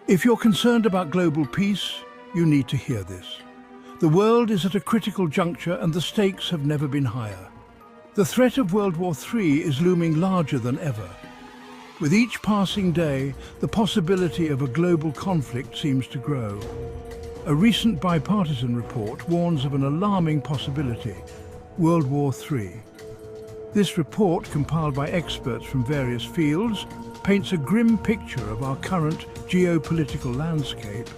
If you're concerned about global peace, you need to hear this. The world is at a critical juncture and the stakes have never been higher. The threat of World War III is looming larger than ever. With each passing day, the possibility of a global conflict seems to grow. A recent bipartisan report warns of an alarming possibility: World War III. This report, compiled by experts from various fields, paints a grim picture of our current geopolitical landscape.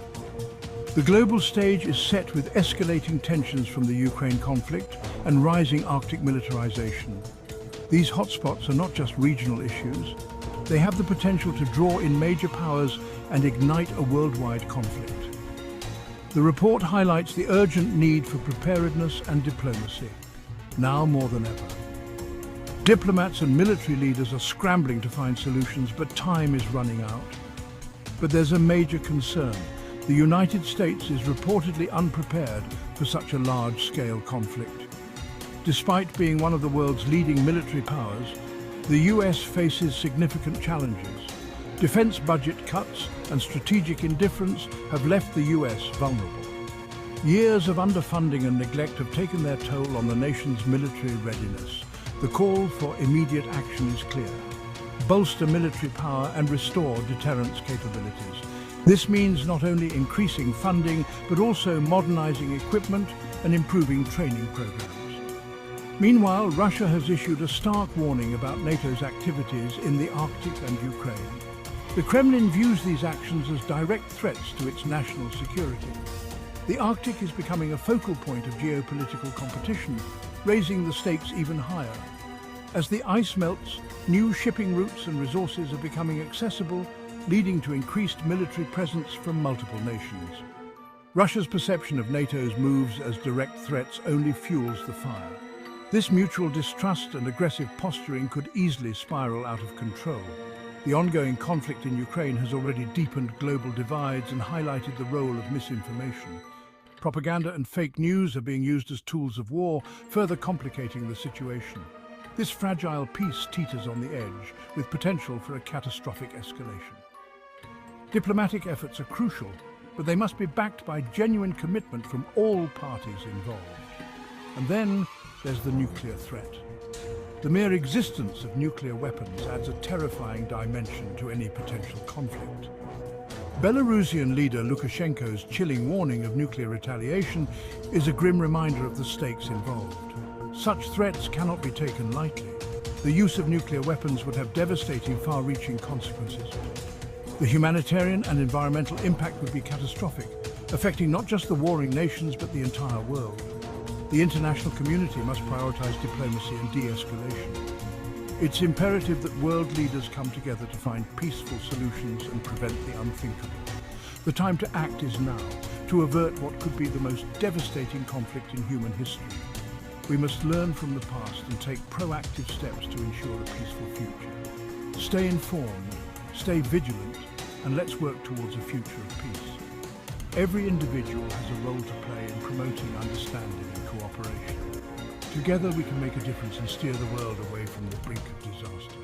The global stage is set with escalating tensions from the Ukraine conflict and rising Arctic militarization. These hotspots are not just regional issues. They have the potential to draw in major powers and ignite a worldwide conflict. The report highlights the urgent need for preparedness and diplomacy, now more than ever. Diplomats and military leaders are scrambling to find solutions, but time is running out. But there's a major concern. The United States is reportedly unprepared for such a large-scale conflict. Despite being one of the world's leading military powers, the US faces significant challenges. Defense budget cuts and strategic indifference have left the US vulnerable. Years of underfunding and neglect have taken their toll on the nation's military readiness. The call for immediate action is clear: bolster military power and restore deterrence capabilities. This means not only increasing funding, but also modernizing equipment and improving training programs. Meanwhile, Russia has issued a stark warning about NATO's activities in the Arctic and Ukraine. The Kremlin views these actions as direct threats to its national security. The Arctic is becoming a focal point of geopolitical competition, raising the stakes even higher. As the ice melts, new shipping routes and resources are becoming accessible, leading to increased military presence from multiple nations. Russia's perception of NATO's moves as direct threats only fuels the fire. This mutual distrust and aggressive posturing could easily spiral out of control. The ongoing conflict in Ukraine has already deepened global divides and highlighted the role of misinformation. Propaganda and fake news are being used as tools of war, further complicating the situation. This fragile peace teeters on the edge, with potential for a catastrophic escalation. Diplomatic efforts are crucial, but they must be backed by genuine commitment from all parties involved. And then there's the nuclear threat. The mere existence of nuclear weapons adds a terrifying dimension to any potential conflict. Belarusian leader Lukashenko's chilling warning of nuclear retaliation is a grim reminder of the stakes involved. Such threats cannot be taken lightly. The use of nuclear weapons would have devastating, far-reaching consequences. The humanitarian and environmental impact would be catastrophic, affecting not just the warring nations but the entire world. The international community must prioritize diplomacy and de-escalation. It's imperative that world leaders come together to find peaceful solutions and prevent the unthinkable. The time to act is now, to avert what could be the most devastating conflict in human history. We must learn from the past and take proactive steps to ensure a peaceful future. Stay informed, stay vigilant, and let's work towards a future of peace. Every individual has a role to play in promoting understanding and cooperation. Together we can make a difference and steer the world away from the brink of disaster.